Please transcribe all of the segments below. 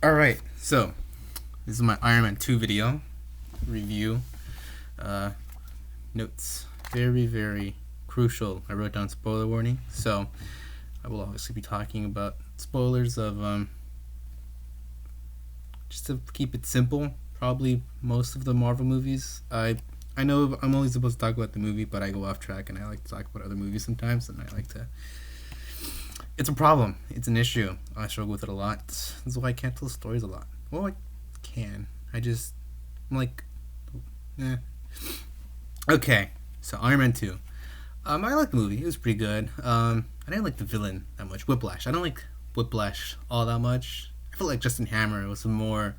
Alright, so this is my Iron Man 2 video review. Notes. Very, very crucial. I wrote down spoiler warning. So I will obviously be talking about spoilers of, just to keep it simple, probably most of the Marvel movies. I know I'm only supposed to talk about the movie, but I go off track and I like to talk about other movies sometimes, and I like to. It's a problem. It's an issue. I struggle with it a lot. This is why I can't tell stories a lot. Well, I can. I'm like, eh. Okay, so Iron Man 2. I liked the movie. It was pretty good. I didn't like the villain that much. Whiplash. I don't like Whiplash all that much. I feel like Justin Hammer was a more,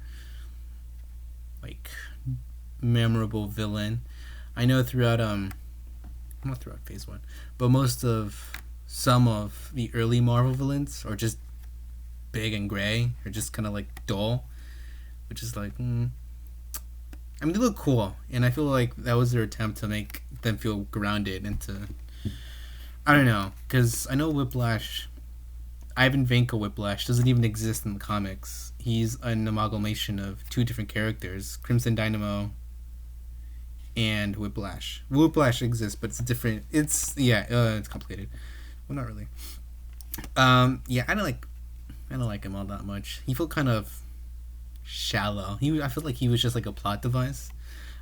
like, memorable villain. I know throughout, not throughout Phase 1, but some of the early Marvel villains are just big and gray, or just kind of like dull, which is like, I mean, they look cool, and I feel like that was their attempt to make them feel grounded and to, I don't know, because I know Whiplash, Ivan Vanko Whiplash doesn't even exist in the comics. He's an amalgamation of two different characters, Crimson Dynamo and Whiplash. Whiplash exists, but it's different. It's complicated. Well, not really. Yeah, I don't like him all that much. He felt kind of shallow. I felt like he was just like a plot device.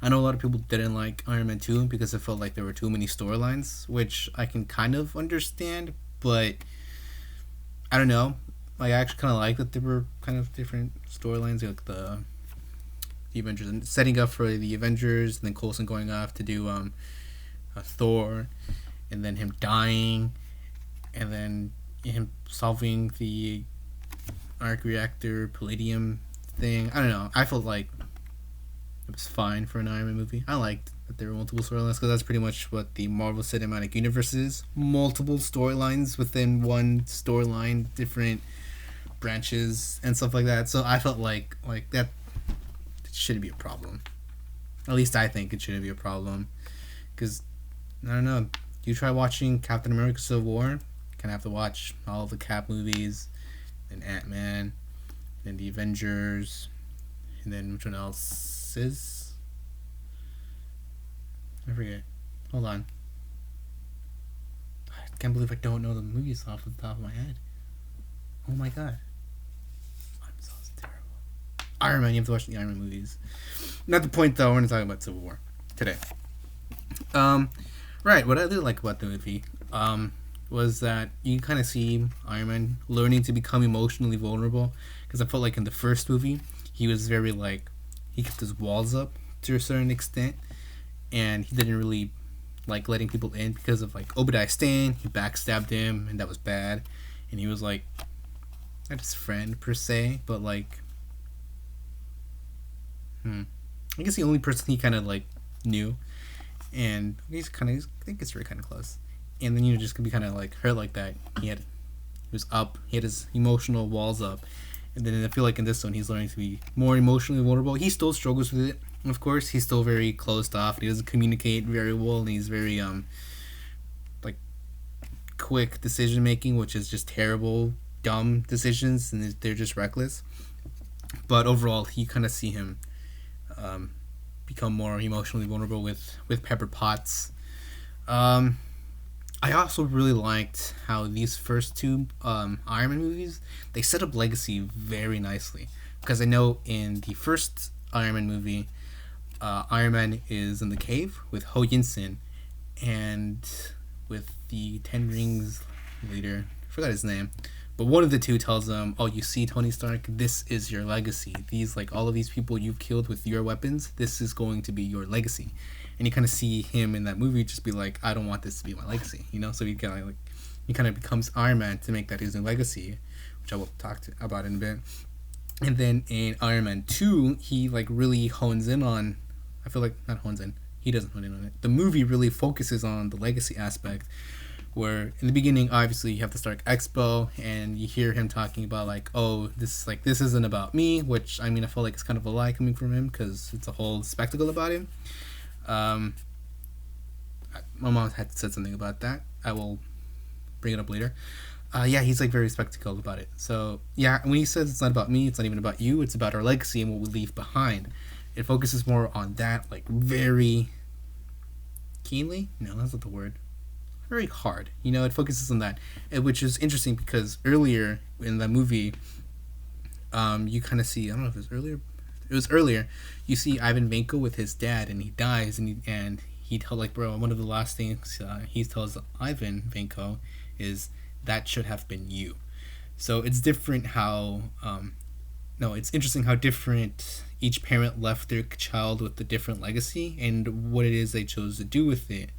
I know a lot of people didn't like Iron Man 2 because it felt like there were too many storylines, which I can kind of understand, but I don't know. Like, I actually kind of like that there were kind of different storylines, like the Avengers, and setting up for the Avengers, and then Coulson going off to do Thor, and then him dying, and then him solving the arc reactor palladium thing. I don't know. I felt like it was fine for an Iron Man movie. I liked that there were multiple storylines because that's pretty much what the Marvel Cinematic Universe is. Multiple storylines within one storyline, different branches and stuff like that. So I felt like that shouldn't be a problem. At least I think it shouldn't be a problem. Because, I don't know, you try watching Captain America Civil War, you kind of have to watch all of the Cap movies, and Ant-Man, and the Avengers, and then which one else is? I forget. Hold on. I can't believe I don't know the movies off the top of my head. Oh my god. I'm so terrible. Iron Man, you have to watch the Iron Man movies. Not the point though, we're going to talk about Civil War today. Right, what I really like about the movie was that you kind of see Iron Man learning to become emotionally vulnerable, because I felt like in the first movie he was very like, he kept his walls up to a certain extent, and he didn't really like letting people in because of like Obadiah Stane. He backstabbed him, and that was bad, and he was like not his friend per se, but like I guess the only person he kind of like knew, and I think it's very kind of close. And then just could be kind of like hurt like that. He was up. He had his emotional walls up, and then I feel like in this one he's learning to be more emotionally vulnerable. He still struggles with it, of course. He's still very closed off. He doesn't communicate very well, and he's very like quick decision making, which is just terrible, dumb decisions, and they're just reckless. But overall, you kind of see him become more emotionally vulnerable with Pepper Potts. I also really liked how these first two Iron Man movies, they set up Legacy very nicely. Because I know in the first Iron Man movie, Iron Man is in the cave with Ho Yinsen, and with the Ten Rings leader, I forgot his name, but one of the two tells him, oh, you see, Tony Stark, this is your legacy. These, like, all of these people you've killed with your weapons, this is going to be your legacy. And you kind of see him in that movie just be like, I don't want this to be my legacy, you know? So he kind of becomes Iron Man to make that his new legacy, which I will talk about in a bit. And then in Iron Man 2, he like really hones in on, I feel like, not hones in, he doesn't hone in on it. The movie really focuses on the legacy aspect, where in the beginning, obviously, you have the Stark Expo, and you hear him talking about like, oh, this isn't about me, which, I mean, I feel like it's kind of a lie coming from him, because it's a whole spectacle about him. My mom had said something about that. I will bring it up later. Yeah, he's like very skeptical about it. So yeah, when he says it's not about me, it's not even about you, it's about our legacy and what we leave behind. It focuses more on that, like very keenly. No, that's not the word. Very hard. It focuses on that, which is interesting because earlier in the movie, you kind of see. I don't know if it was earlier. It was earlier. You see Ivan Vanko with his dad, and he dies, and he told like, bro, one of the last things he tells Ivan Vanko is that should have been you. So it's different how. No, it's interesting how different each parent left their child with a different legacy and what it is they chose to do with it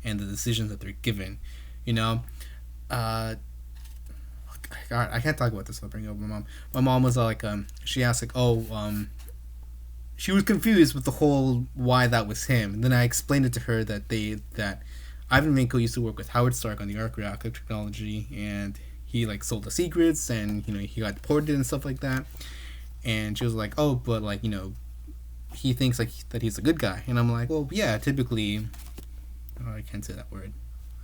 and the decisions that they're given. You know, uh, God, I can't talk about this. I'll bring up my mom. My mom was like, she asked like, oh, she was confused with the whole why that was him. And then I explained it to her that Ivan Vanko used to work with Howard Stark on the arc reactor technology, and he like sold the secrets, and he got deported and stuff like that. And she was like, oh, but like he thinks like that he's a good guy, and I'm like, well, yeah, typically, oh, I can't say that word.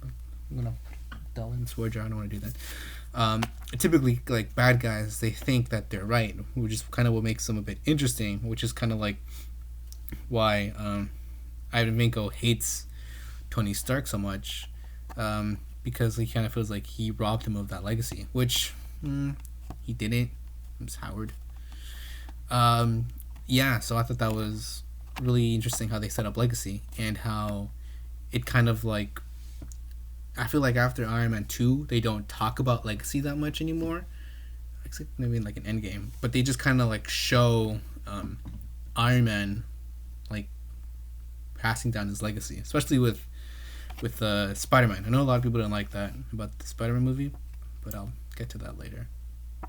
I'm gonna dull in swear jar. I don't want to do that. Typically, like bad guys, they think that they're right, which is kind of what makes them a bit interesting. Which is kind of like why Ivan Vanko hates Tony Stark so much, because he kind of feels like he robbed him of that legacy, which he didn't. It was Howard. Yeah, so I thought that was really interesting how they set up legacy and how it kind of like I feel like after Iron Man 2, they don't talk about legacy that much anymore. Except maybe in like an Endgame. But they just kind of like show Iron Man like passing down his legacy, especially with Spider-Man. I know a lot of people don't like that about the Spider-Man movie, but I'll get to that later.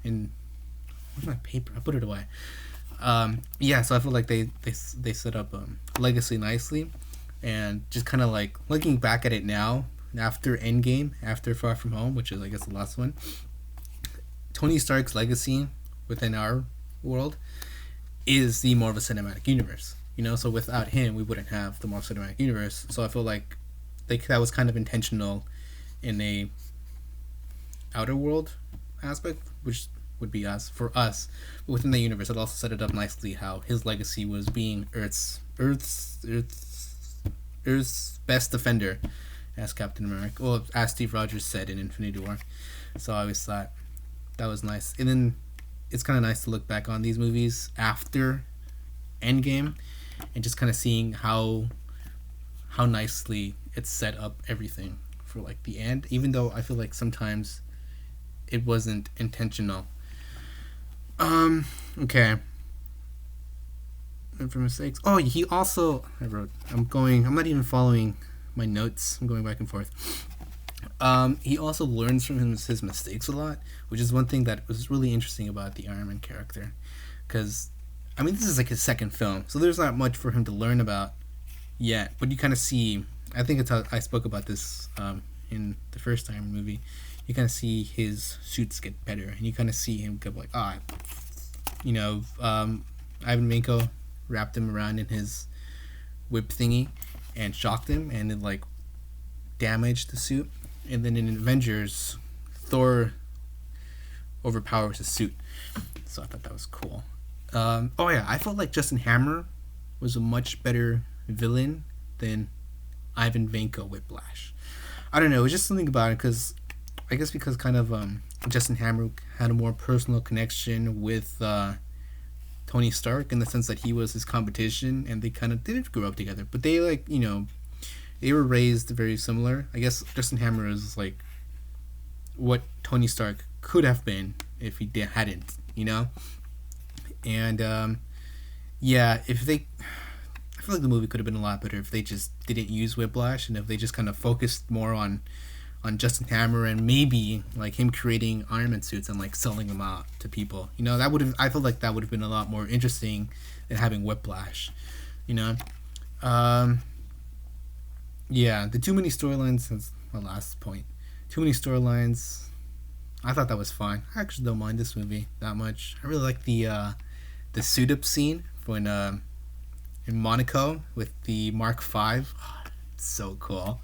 And where's my paper? I put it away. Yeah, so I feel like they set up legacy nicely, and just kind of like looking back at it now after Endgame, after Far From Home, which is I guess the last one. Tony Stark's legacy within our world is the Marvel Cinematic Universe. So without him, we wouldn't have the Marvel Cinematic Universe. So I feel like that was kind of intentional in a outer world aspect, which would be us for us. But within the universe, it also set it up nicely how his legacy was being Earth's best defender, as Captain America, well, as Steve Rogers said in Infinity War. So I always thought that was nice. And then it's kind of nice to look back on these movies after Endgame and just kind of seeing how nicely it set up everything for like the end, even though I feel like sometimes it wasn't intentional. Okay. And for mistakes. Oh, he also I'm not even following my notes. I'm going back and forth. He also learns from his mistakes a lot, which is one thing that was really interesting about the Iron Man character. Because, I mean, this is like his second film, so there's not much for him to learn about yet. But you kind of see, I think it's how I spoke about this in the first Iron Man movie. You kind of see his suits get better, and you kind of see him go like, Ivan Vanko wrapped him around in his whip thingy and shocked him, and it like damaged the suit. And then in Avengers, Thor overpowers his suit, so I thought that was cool. Oh yeah, I felt like Justin Hammer was a much better villain than Ivan Vanko Whiplash. I don't know, it was just something about it because kind of Justin Hammer had a more personal connection with Tony Stark in the sense that he was his competition, and they kind of didn't grow up together, but they like they were raised very similar. I guess Justin Hammer is like what Tony Stark could have been if he hadn't, and yeah, I feel like the movie could have been a lot better if they just didn't use Whiplash, and if they just kind of focused more on Justin Hammer and maybe like him creating Iron Man suits and like selling them out to people. That would have, I feel like that would have been a lot more interesting than having Whiplash. Yeah, the too many storylines. That's my last point. Too many storylines. I thought that was fine. I actually don't mind this movie that much. I really like the suit up scene when in Monaco with the Mark V. Oh, it's so cool.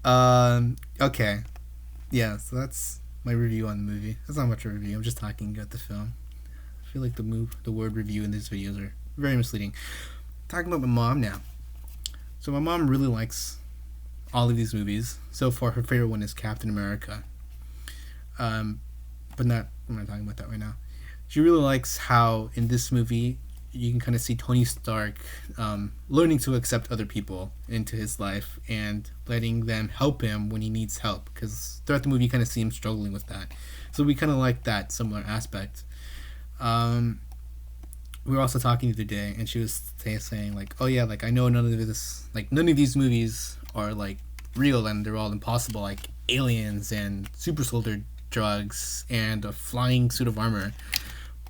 Okay, yeah. So my review on the movie. That's not much of a review. I'm just talking about the film. I feel like the word review in these videos are very misleading. Talking about my mom now. So my mom really likes all of these movies. So far, her favorite one is Captain America. But I'm not talking about that right now. She really likes how in this movie you can kind of see Tony Stark learning to accept other people into his life and letting them help him when he needs help. Because throughout the movie, you kind of see him struggling with that. So we kind of like that similar aspect. We were also talking the other day, and she was saying like, "Oh yeah, like I know none of these movies are like real, and they're all impossible, like aliens and super soldier drugs and a flying suit of armor."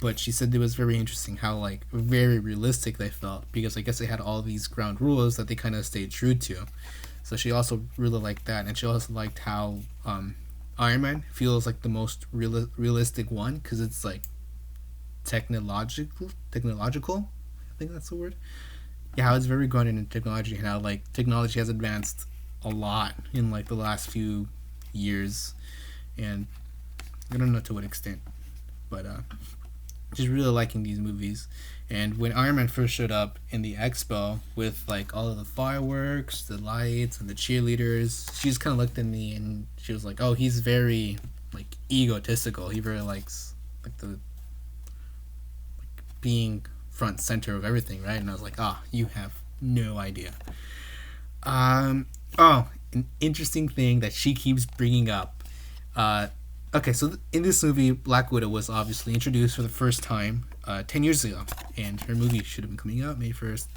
But she said it was very interesting how like very realistic they felt, because I guess they had all these ground rules that they kind of stayed true to. So she also really liked that, and she also liked how Iron Man feels like the most realistic one, because it's like technological. I think that's the word. Yeah, how it's very grounded in technology, and how like technology has advanced a lot in like the last few years, and I don't know to what extent, but just really liking these movies. And when Iron Man first showed up in the expo with like all of the fireworks, the lights, and the cheerleaders, she just kind of looked at me and she was like, "Oh, he's very like egotistical. He very likes like the being front center of everything, right?" And I was like, "Ah, oh, you have no idea." Oh, an interesting thing that she keeps bringing up. Okay, so in this movie, Black Widow was obviously introduced for the first time 10 years ago, and her movie should have been coming out May 1st,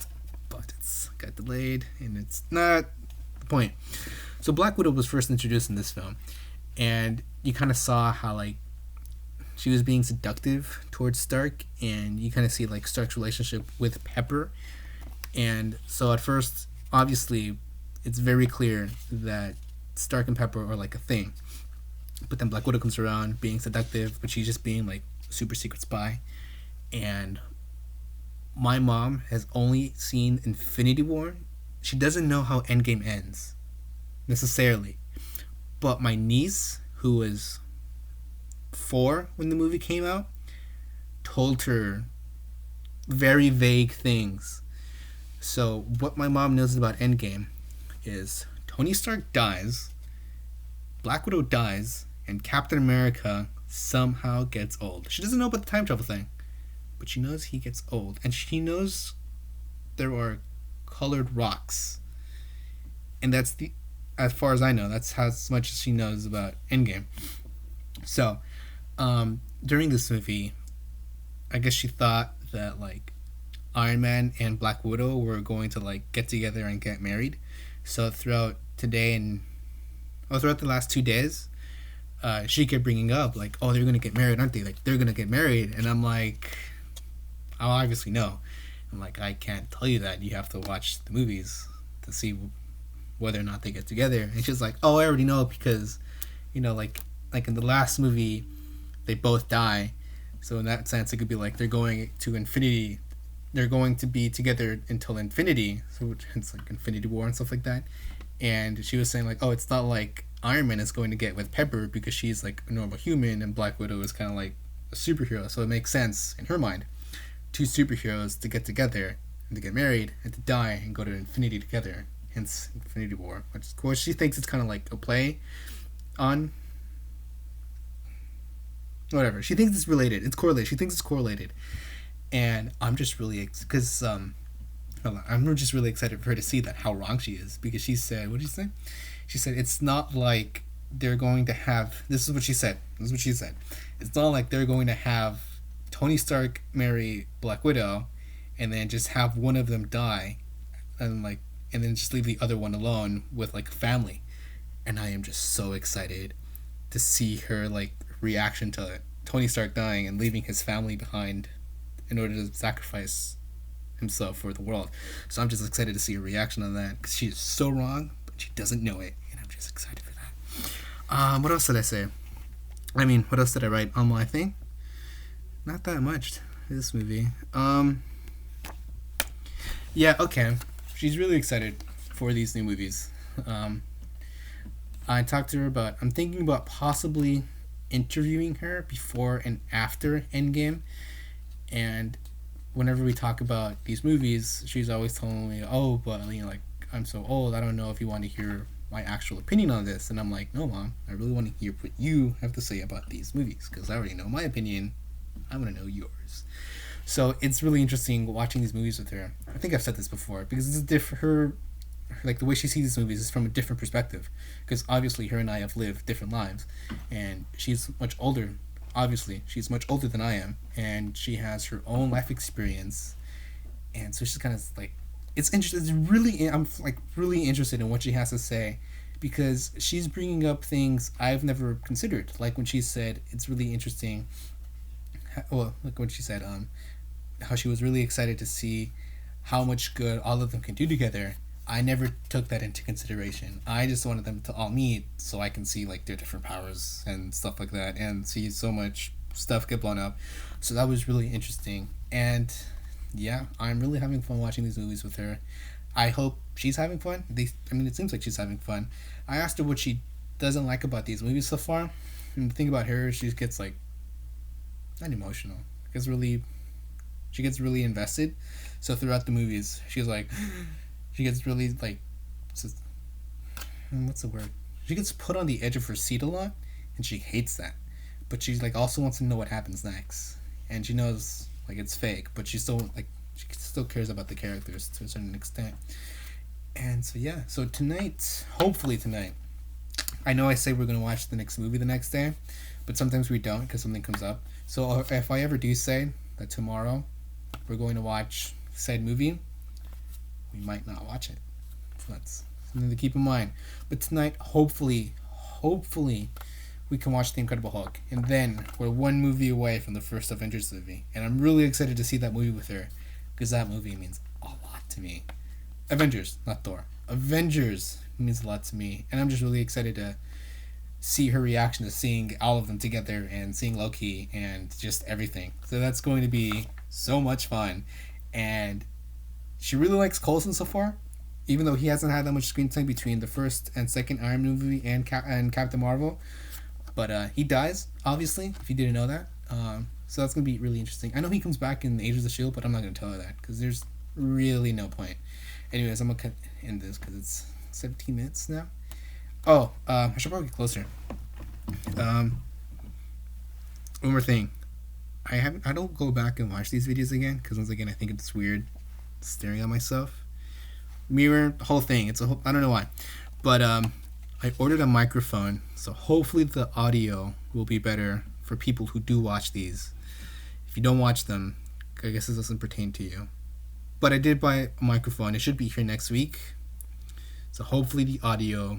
but it's got delayed, and it's not the point. So Black Widow was first introduced in this film, and you kind of saw how like she was being seductive towards Stark, and you kind of see like Stark's relationship with Pepper. And so at first, obviously, it's very clear that Stark and Pepper are like a thing. But then Black Widow comes around being seductive, but she's just being like a super secret spy. And my mom has only seen Infinity War. She doesn't know how Endgame ends, necessarily. But my niece, who was 4 when the movie came out, told her very vague things. So what my mom knows about Endgame is Tony Stark dies, Black Widow dies, and Captain America somehow gets old. She doesn't know about the time travel thing, but she knows he gets old, and she knows there are colored rocks. And that's as far as I know, that's how much she knows about Endgame. So, during this movie, I guess she thought that like Iron Man and Black Widow were going to like get together and get married. So throughout the last 2 days, she kept bringing up like, "Oh, they're gonna get married, aren't they? Like they're gonna get married." And I'm like, "I obviously know." I'm like, "I can't tell you that. You have to watch the movies to see whether or not they get together." And she's like, "Oh, I already know, because like in the last movie, they both die. So in that sense, it could be like they're going to infinity. They're going to be together until infinity. So it's like Infinity War and stuff like that." And she was saying like, "Oh, it's not like Iron Man is going to get with Pepper, because she's like a normal human, and Black Widow is kind of like a superhero. So it makes sense in her mind, 2 superheroes to get together and to get married and to die and go to infinity together. Hence Infinity War." Which of course she thinks it's kind of like a play on whatever. She thinks it's related. It's correlated. She thinks it's correlated, and I'm just really I'm just really excited for her to see that how wrong she is, because she said, what did she say? She said it's not like they're going to have. This is what she said. It's not like they're going to have Tony Stark marry Black Widow, and then just have one of them die, and then just leave the other one alone with like family. And I am just so excited to see her like reaction to Tony Stark dying and leaving his family behind in order to sacrifice himself for the world. So I'm just excited to see her reaction on that, because she is so wrong, but she doesn't know it, and I'm just excited for that. What else did I say? What else did I write on my thing? Not that much. This movie. Yeah, okay. She's really excited for these new movies. I talked to her about, I'm thinking about possibly interviewing her before and after Endgame, and whenever we talk about these movies, she's always telling me, "Oh, but like I'm so old. I don't know if you want to hear my actual opinion on this." And I'm like, "No, mom. I really want to hear what you have to say about these movies because I already know my opinion. I want to know yours." So it's really interesting watching these movies with her. I think I've said this before because it's different. Her like the way she sees these movies is from a different perspective because obviously her and I have lived different lives, and she's much older. Obviously she's much older than I am, and she has her own life experience, and so she's kind of like it's interesting. It's really I'm like really interested in what she has to say because she's bringing up things I've never considered, like when she said it's really interesting. Well, like when she said how she was really excited to see how much good all of them can do together. I never took that into consideration. I just wanted them to all meet so I can see like their different powers and stuff like that and see so much stuff get blown up. So that was really interesting. And yeah, I'm really having fun watching these movies with her. I hope she's having fun. I mean, it seems like she's having fun. I asked her what she doesn't like about these movies so far. And the thing about her, she gets like not emotional. She gets really invested. So throughout the movies, she's like, she gets really like, what's the word? She gets put on the edge of her seat a lot, and she hates that. But she's like also wants to know what happens next, and she knows like it's fake, but she still cares about the characters to a certain extent. And so yeah, so tonight, hopefully tonight, I know I say we're gonna watch the next movie the next day, but sometimes we don't because something comes up. So if I ever do say that tomorrow we're going to watch said movie, we might not watch it. So that's something to keep in mind. But tonight, hopefully, we can watch The Incredible Hulk. And then we're one movie away from the first Avengers movie. And I'm really excited to see that movie with her because that movie means a lot to me. Avengers, not Thor. Avengers means a lot to me. And I'm just really excited to see her reaction to seeing all of them together and seeing Loki and just everything. So that's going to be so much fun. And she really likes Coulson so far, even though he hasn't had that much screen time between the first and second Iron Man movie and Captain Marvel. But he dies, obviously, if you didn't know that. So that's going to be really interesting. I know he comes back in Age of the Shield, but I'm not going to tell her that because there's really no point. Anyways, I'm going to end this because it's 17 minutes now. Oh, I should probably get closer. One more thing. I don't go back and watch these videos again because once again I think it's weird staring at myself. Mirror, the whole thing. I don't know why, but I ordered a microphone, so hopefully the audio will be better for people who do watch these. If you don't watch them, I guess this doesn't pertain to you. But I did buy a microphone. It should be here next week, so hopefully the audio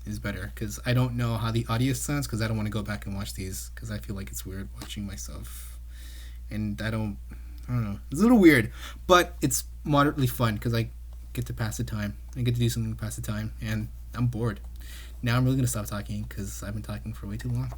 is better because I don't know how the audio sounds because I don't want to go back and watch these because I feel like it's weird watching myself. And I don't know. It's a little weird, but it's moderately fun because I get to pass the time. I get to do something to pass the time, and I'm bored. Now I'm really going to stop talking because I've been talking for way too long.